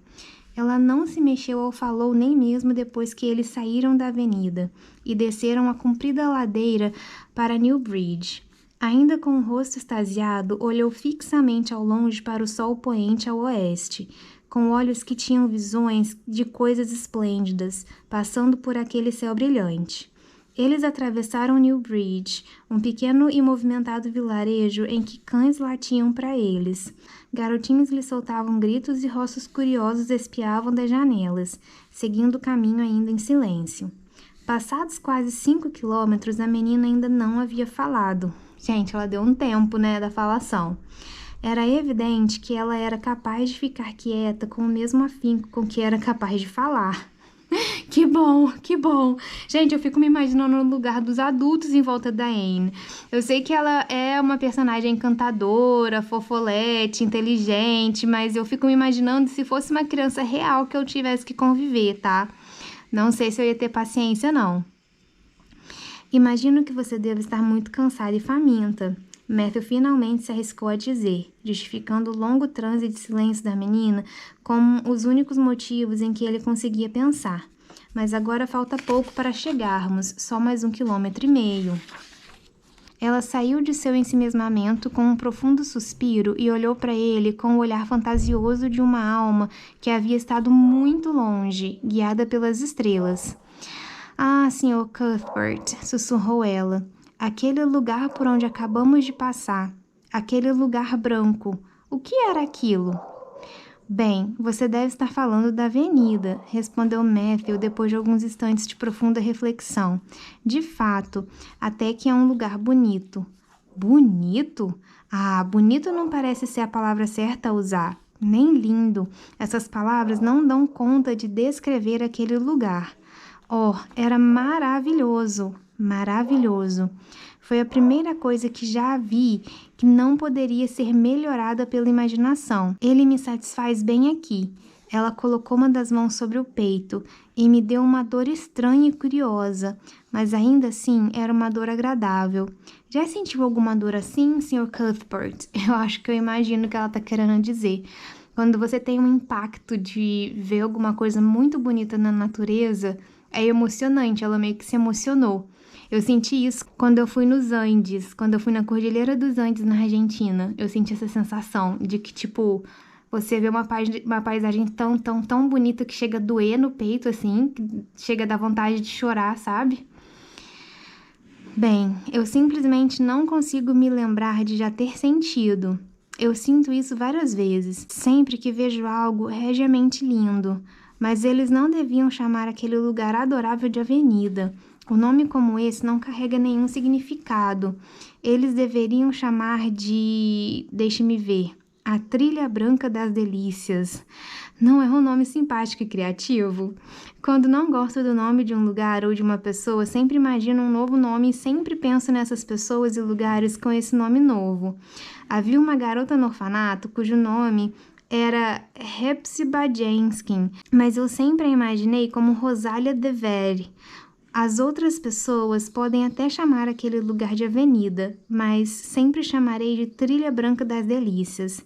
Ela não se mexeu ou falou nem mesmo depois que eles saíram da avenida e desceram a comprida ladeira para Newbridge. Ainda com o rosto extasiado, olhou fixamente ao longe para o sol poente ao oeste, com olhos que tinham visões de coisas esplêndidas, passando por aquele céu brilhante. Eles atravessaram Newbridge, um pequeno e movimentado vilarejo em que cães latiam para eles. Garotinhos lhe soltavam gritos e rostos curiosos espiavam das janelas, seguindo o caminho ainda em silêncio. Passados quase 5 quilômetros, a menina ainda não havia falado. Gente, ela deu um tempo, né, da falação. Era evidente que ela era capaz de ficar quieta com o mesmo afinco com que era capaz de falar. Que bom, que bom. Gente, eu fico me imaginando no lugar dos adultos em volta da Anne. Eu sei que ela é uma personagem encantadora, fofolete, inteligente, mas eu fico me imaginando se fosse uma criança real que eu tivesse que conviver, tá? Não sei se eu ia ter paciência, não. Imagino que você deva estar muito cansada e faminta. Matthew finalmente se arriscou a dizer, justificando o longo transe de silêncio da menina como os únicos motivos em que ele conseguia pensar. Mas agora falta pouco para chegarmos, só mais 1,5 quilômetros. Ela saiu de seu ensimesmamento com um profundo suspiro e olhou para ele com o olhar fantasioso de uma alma que havia estado muito longe, guiada pelas estrelas. Ah, Sr. Cuthbert, sussurrou ela. Aquele lugar por onde acabamos de passar. Aquele lugar branco. O que era aquilo? Bem, você deve estar falando da avenida, respondeu Matthew depois de alguns instantes de profunda reflexão. De fato, até que é um lugar bonito. Bonito? Ah, bonito não parece ser a palavra certa a usar. Nem lindo. Essas palavras não dão conta de descrever aquele lugar. Oh, era maravilhoso, maravilhoso. Foi a primeira coisa que já vi que não poderia ser melhorada pela imaginação. Ele me satisfaz bem aqui. Ela colocou uma das mãos sobre o peito e me deu uma dor estranha e curiosa, mas ainda assim era uma dor agradável. Já sentiu alguma dor assim, Sr. Cuthbert? Eu acho que eu imagino o que ela está querendo dizer. Quando você tem um impacto de ver alguma coisa muito bonita na natureza, é emocionante, ela meio que se emocionou. Eu senti isso quando eu fui nos Andes, quando eu fui na Cordilheira dos Andes, na Argentina. Eu senti essa sensação de que, tipo, você vê uma paisagem tão bonita que chega a doer no peito, assim, que chega a dar vontade de chorar, sabe? Bem, eu simplesmente não consigo me lembrar de já ter sentido. Eu sinto isso várias vezes, sempre que vejo algo regiamente lindo. Mas eles não deviam chamar aquele lugar adorável de avenida. O nome como esse não carrega nenhum significado. Eles deveriam chamar de... Deixe-me ver. A Trilha Branca das Delícias. Não é um nome simpático e criativo? Quando não gosto do nome de um lugar ou de uma pessoa, sempre imagino um novo nome e sempre penso nessas pessoas e lugares com esse nome novo. Havia uma garota no orfanato cujo nome era Hepzibah Jenskin, mas eu sempre a imaginei como Rosália de Vere. As outras pessoas podem até chamar aquele lugar de avenida, mas sempre chamarei de Trilha Branca das Delícias.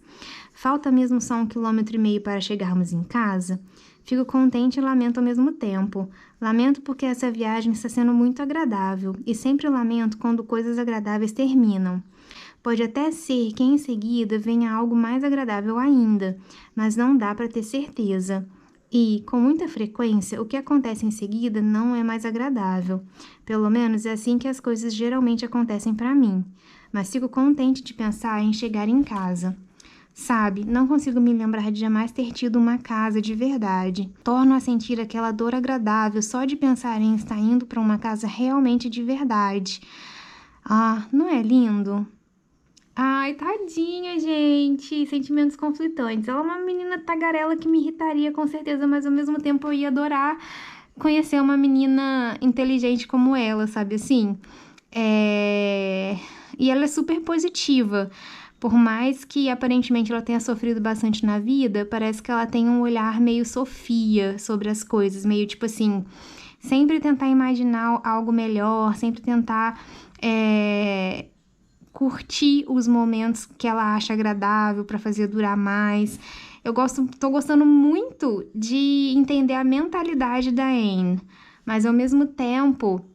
Falta mesmo só 1,5 quilômetros para chegarmos em casa? Fico contente e lamento ao mesmo tempo. Lamento porque essa viagem está sendo muito agradável, e sempre lamento quando coisas agradáveis terminam. Pode até ser que em seguida venha algo mais agradável ainda, mas não dá para ter certeza. E, com muita frequência, o que acontece em seguida não é mais agradável. Pelo menos é assim que as coisas geralmente acontecem para mim. Mas fico contente de pensar em chegar em casa. Sabe, não consigo me lembrar de jamais ter tido uma casa de verdade. Torno a sentir aquela dor agradável só de pensar em estar indo para uma casa realmente de verdade. Ah, não é lindo? Ai, tadinha, gente. Sentimentos conflitantes. Ela é uma menina tagarela que me irritaria com certeza, mas ao mesmo tempo eu ia adorar conhecer uma menina inteligente como ela, sabe assim? E ela é super positiva. Por mais que aparentemente ela tenha sofrido bastante na vida, parece que ela tem um olhar meio Sofia sobre as coisas, meio tipo assim, sempre tentar imaginar algo melhor, sempre tentar curtir os momentos que ela acha agradável para fazer durar mais. Tô gostando muito de entender a mentalidade da Anne, mas ao mesmo tempo,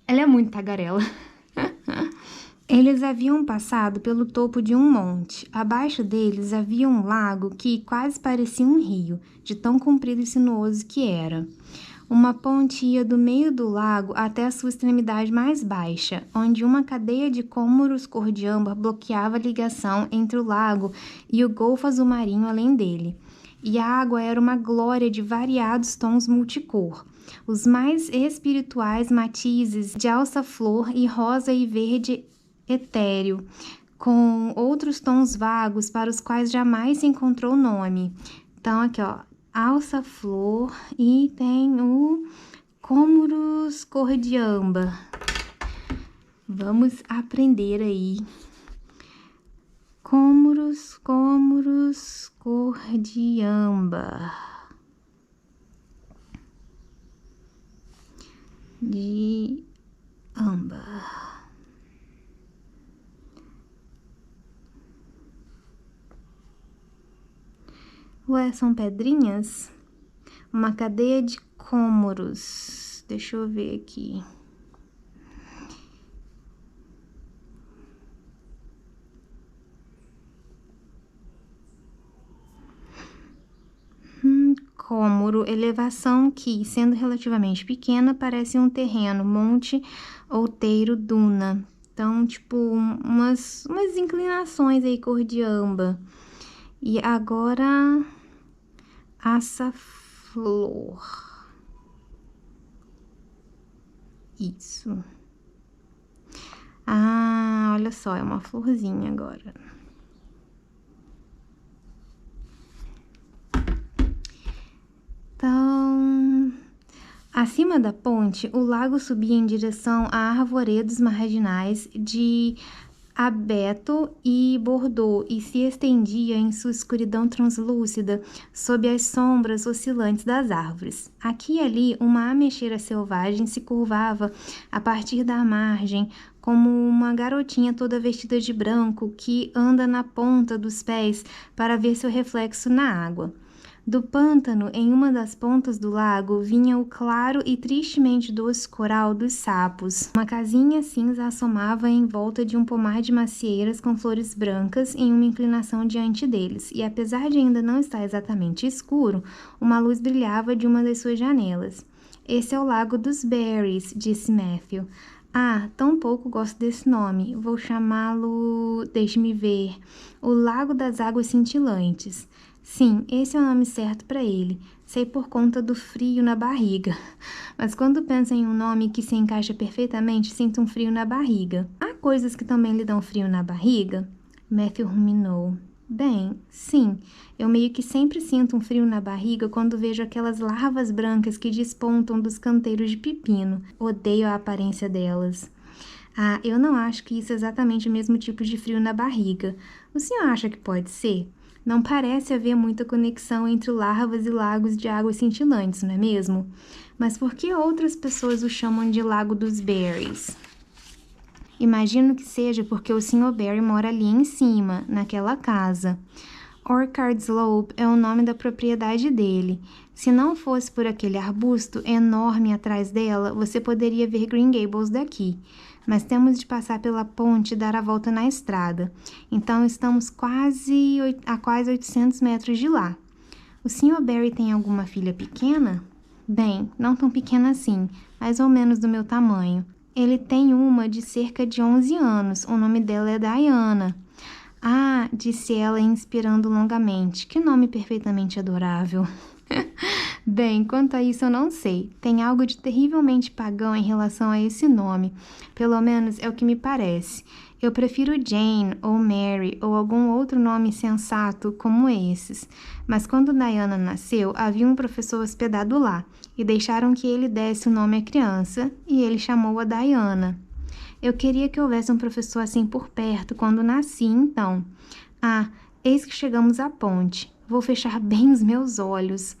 ela é muito tagarela. Eles haviam passado pelo topo de um monte. Abaixo deles havia um lago que quase parecia um rio, de tão comprido e sinuoso que era. Uma ponte ia do meio do lago até a sua extremidade mais baixa, onde uma cadeia de cômoros cor de âmbar bloqueava a ligação entre o lago e o golfo azul marinho além dele. E a água era uma glória de variados tons multicor. Os mais espirituais matizes de alça-flor e rosa e verde etéreo, com outros tons vagos para os quais jamais se encontrou nome. Então, aqui, ó, alça-flor e tem o cômoros cor de âmbar. Vamos aprender aí. Cômoros cor de âmbar. De âmbar. Ué, são pedrinhas? Uma cadeia de cômoros. Deixa eu ver aqui. Cômoro, elevação que, sendo relativamente pequena, parece um terreno, monte, outeiro, duna. Então, tipo, umas inclinações aí cor de âmbar. E agora, açaflor. Isso. Ah, olha só, é uma florzinha agora. Então, acima da ponte, o lago subia em direção a arvoredos marginais de abeto e bordô e se estendia em sua escuridão translúcida sob as sombras oscilantes das árvores. Aqui e ali, uma ameixeira selvagem se curvava a partir da margem, como uma garotinha toda vestida de branco que anda na ponta dos pés para ver seu reflexo na água. Do pântano, em uma das pontas do lago, vinha o claro e tristemente doce coral dos sapos. Uma casinha cinza assomava em volta de um pomar de macieiras com flores brancas em uma inclinação diante deles, e apesar de ainda não estar exatamente escuro, uma luz brilhava de uma das suas janelas. Esse é o Lago dos Berries, disse Matthew. Ah, tão pouco gosto desse nome. Vou chamá-lo... Deixe-me ver. O Lago das Águas Cintilantes. Sim, esse é o nome certo para ele. Sei por conta do frio na barriga. Mas quando penso em um nome que se encaixa perfeitamente, sinto um frio na barriga. Há coisas que também lhe dão frio na barriga? Matthew ruminou. Bem, sim, eu meio que sempre sinto um frio na barriga quando vejo aquelas larvas brancas que despontam dos canteiros de pepino. Odeio a aparência delas. Ah, eu não acho que isso é exatamente o mesmo tipo de frio na barriga. O senhor acha que pode ser? Não parece haver muita conexão entre larvas e lagos de águas cintilantes, não é mesmo? Mas por que outras pessoas o chamam de Lago dos Berries? Imagino que seja porque o Sr. Barry mora ali em cima, naquela casa. Orchard Slope é o nome da propriedade dele. Se não fosse por aquele arbusto enorme atrás dela, você poderia ver Green Gables daqui. Mas temos de passar pela ponte e dar a volta na estrada. Então estamos a quase 800 metros de lá. O Sr. Barry tem alguma filha pequena? Bem, não tão pequena assim, mais ou menos do meu tamanho. Ele tem uma de cerca de 11 anos. O nome dela é Diana. Ah, disse ela, inspirando longamente. Que nome perfeitamente adorável. Bem, quanto a isso eu não sei. Tem algo de terrivelmente pagão em relação a esse nome. Pelo menos é o que me parece. Eu prefiro Jane ou Mary ou algum outro nome sensato como esses. Mas quando Diana nasceu, havia um professor hospedado lá e deixaram que ele desse o nome à criança e ele chamou-a Diana. Eu queria que houvesse um professor assim por perto quando nasci, então. Ah, eis que chegamos à ponte. Vou fechar bem os meus olhos.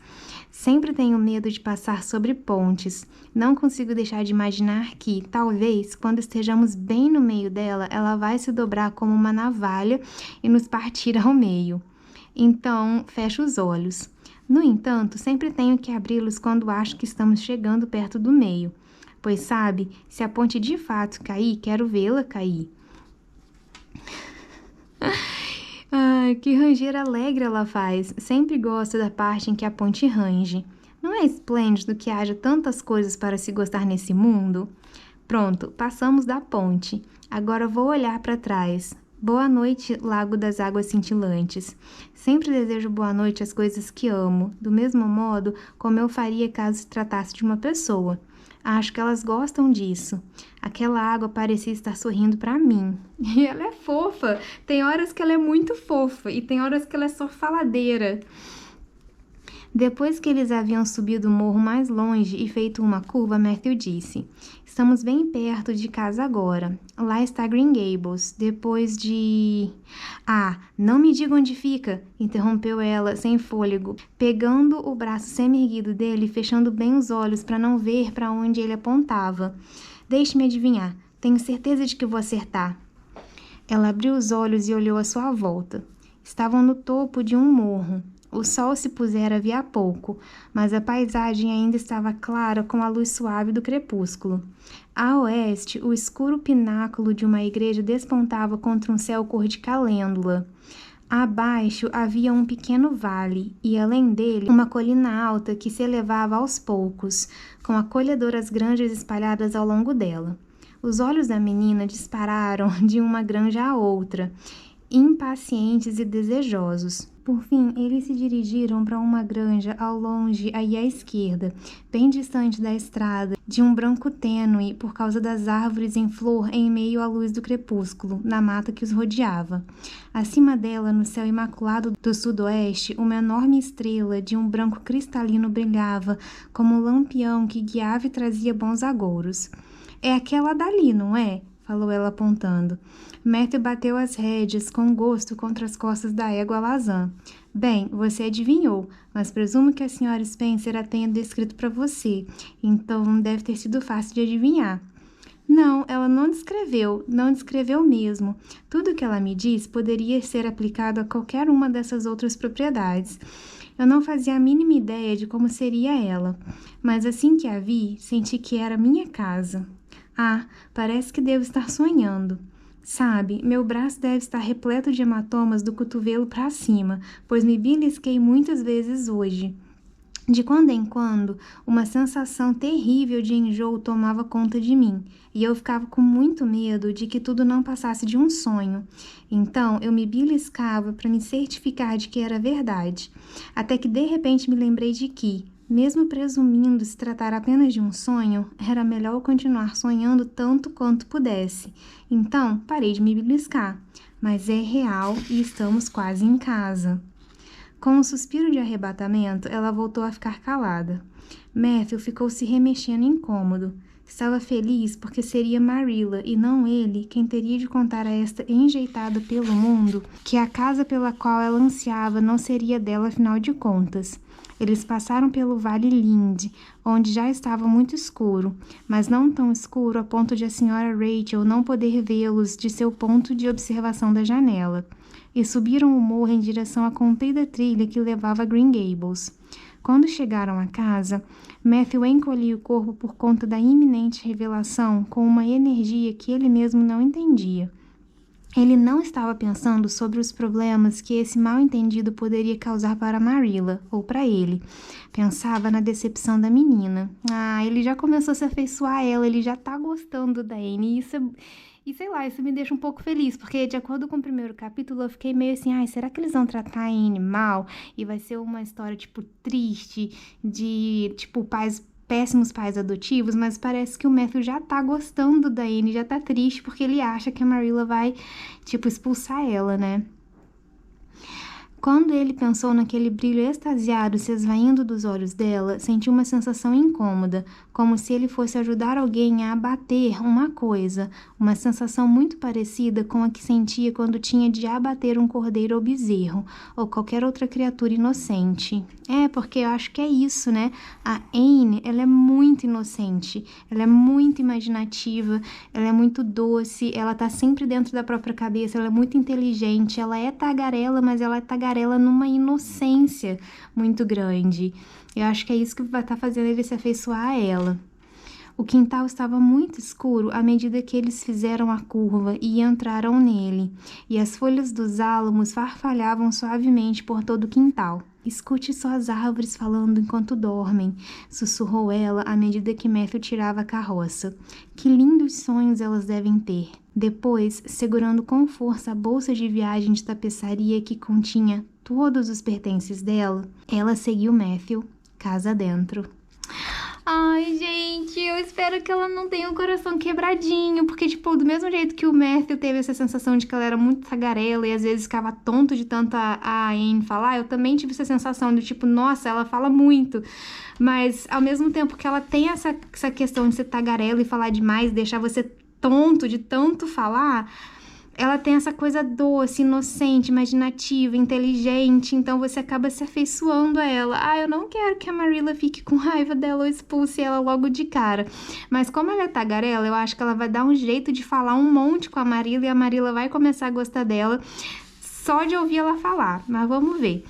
Sempre tenho medo de passar sobre pontes. Não consigo deixar de imaginar que, talvez, quando estejamos bem no meio dela, ela vai se dobrar como uma navalha e nos partir ao meio. Então, fecho os olhos. No entanto, sempre tenho que abri-los quando acho que estamos chegando perto do meio. Pois sabe, se a ponte de fato cair, quero vê-la cair. Ai, que ranger alegre ela faz. Sempre gosto da parte em que a ponte range. Não é esplêndido que haja tantas coisas para se gostar nesse mundo? Pronto, passamos da ponte. Agora vou olhar para trás. Boa noite, Lago das Águas Cintilantes. Sempre desejo boa noite às coisas que amo, do mesmo modo como eu faria caso se tratasse de uma pessoa. Acho que elas gostam disso. Aquela água parecia estar sorrindo para mim. E ela é fofa. Tem horas que ela é muito fofa e tem horas que ela é só faladeira. Depois que eles haviam subido o morro mais longe e feito uma curva, Matthew disse: Estamos bem perto de casa agora. Lá está Green Gables, depois de... Ah, não me diga onde fica, interrompeu ela, sem fôlego, pegando o braço semi-erguido dele e fechando bem os olhos para não ver para onde ele apontava. Deixe-me adivinhar, tenho certeza de que vou acertar. Ela abriu os olhos e olhou à sua volta. Estavam no topo de um morro. O sol se pusera havia pouco, mas a paisagem ainda estava clara com a luz suave do crepúsculo. A oeste, o escuro pináculo de uma igreja despontava contra um céu cor de calêndula. Abaixo havia um pequeno vale, e além dele, uma colina alta que se elevava aos poucos, com acolhedoras granjas espalhadas ao longo dela. Os olhos da menina dispararam de uma granja a outra, impacientes e desejosos. Por fim, eles se dirigiram para uma granja ao longe e à esquerda, bem distante da estrada, de um branco tênue por causa das árvores em flor em meio à luz do crepúsculo, na mata que os rodeava. Acima dela, no céu imaculado do sudoeste, uma enorme estrela de um branco cristalino brilhava, como um lampião que guiava e trazia bons agouros. É aquela dali, não é? Falou ela apontando. Matthew bateu as rédeas com gosto contra as costas da égua alazã. Bem, você adivinhou, mas presumo que a senhora Spencer a tenha descrito para você, então deve ter sido fácil de adivinhar. Não, ela não descreveu mesmo. Tudo que ela me disse poderia ser aplicado a qualquer uma dessas outras propriedades. Eu não fazia a mínima ideia de como seria ela, mas assim que a vi, senti que era minha casa. Ah, parece que devo estar sonhando. Sabe, meu braço deve estar repleto de hematomas do cotovelo para cima, pois me belisquei muitas vezes hoje. De quando em quando, uma sensação terrível de enjoo tomava conta de mim, e eu ficava com muito medo de que tudo não passasse de um sonho. Então, eu me beliscava para me certificar de que era verdade, até que de repente me lembrei de que, mesmo presumindo se tratar apenas de um sonho, era melhor continuar sonhando tanto quanto pudesse. Então, parei de me beliscar. Mas é real e estamos quase em casa. Com um suspiro de arrebatamento, ela voltou a ficar calada. Matthew ficou se remexendo incômodo. Estava feliz porque seria Marilla e não ele quem teria de contar a esta enjeitada pelo mundo que a casa pela qual ela ansiava não seria dela afinal de contas. Eles passaram pelo Vale Lind, onde já estava muito escuro, mas não tão escuro a ponto de a senhora Rachel não poder vê-los de seu ponto de observação da janela, e subiram o morro em direção à comprida trilha que levava a Green Gables. Quando chegaram à casa, Matthew encolhia o corpo por conta da iminente revelação com uma energia que ele mesmo não entendia. Ele não estava pensando sobre os problemas que esse mal-entendido poderia causar para Marilla, ou para ele. Pensava na decepção da menina. Ele já começou a se afeiçoar a ela, ele já tá gostando da Anne, e sei lá, isso me deixa um pouco feliz, porque de acordo com o primeiro capítulo, eu fiquei meio assim, será que eles vão tratar a Anne mal? E vai ser uma história, triste, de, péssimos pais adotivos, mas parece que o Matthew já tá gostando da Anne, já tá triste, porque ele acha que a Marilla vai, expulsar ela, né? Quando ele pensou naquele brilho extasiado se esvaindo dos olhos dela, sentiu uma sensação incômoda, como se ele fosse ajudar alguém a abater uma coisa, uma sensação muito parecida com a que sentia quando tinha de abater um cordeiro ou bezerro, ou qualquer outra criatura inocente. Porque eu acho que é isso, né? A Anne, ela é muito inocente, ela é muito imaginativa, ela é muito doce, ela tá sempre dentro da própria cabeça, ela é muito inteligente, ela é tagarela, mas ela é tagarela numa inocência muito grande. Eu acho que é isso que vai estar fazendo ele se afeiçoar a ela. O quintal estava muito escuro à medida que eles fizeram a curva e entraram nele, e as folhas dos álamos farfalhavam suavemente por todo o quintal. Escute só as árvores falando enquanto dormem, sussurrou ela à medida que Matthew tirava a carroça. Que lindos sonhos elas devem ter. Depois, segurando com força a bolsa de viagem de tapeçaria que continha todos os pertences dela, ela seguiu Matthew, casa dentro. Ai, gente, eu espero que ela não tenha o coração quebradinho, porque, do mesmo jeito que o Matthew teve essa sensação de que ela era muito tagarela e às vezes ficava tonto de tanto a Anne falar, eu também tive essa sensação de nossa, ela fala muito. Mas, ao mesmo tempo que ela tem essa questão de ser tagarela e falar demais, deixar você tonto de tanto falar, ela tem essa coisa doce, inocente, imaginativa, inteligente, então você acaba se afeiçoando a ela. Eu não quero que a Marilla fique com raiva dela ou expulse ela logo de cara. Mas como ela é tagarela, eu acho que ela vai dar um jeito de falar um monte com a Marilla e a Marilla vai começar a gostar dela só de ouvir ela falar. Mas vamos ver.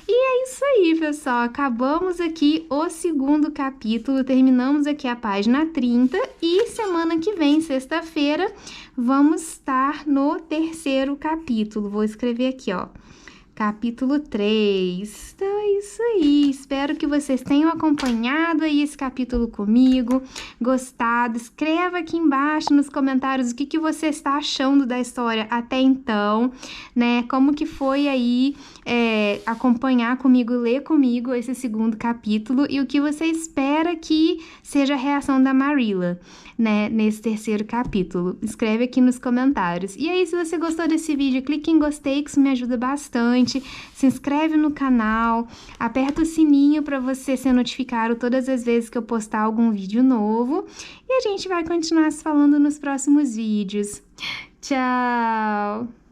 E é isso aí, pessoal. Acabamos aqui o segundo capítulo, terminamos aqui a página 30 e semana que vem, sexta-feira, vamos estar no terceiro capítulo. Vou escrever aqui, ó. Capítulo 3. Então é isso aí. Espero que vocês tenham acompanhado aí esse capítulo comigo, gostado. Escreva aqui embaixo nos comentários o que você está achando da história até então, né? Como que foi aí acompanhar comigo, ler comigo esse segundo capítulo e o que você espera que seja a reação da Marilla, né, nesse terceiro capítulo. Escreve aqui nos comentários. E aí, se você gostou desse vídeo, clique em gostei, que isso me ajuda bastante. Se inscreve no canal, aperta o sininho para você ser notificado todas as vezes que eu postar algum vídeo novo. E a gente vai continuar se falando nos próximos vídeos. Tchau!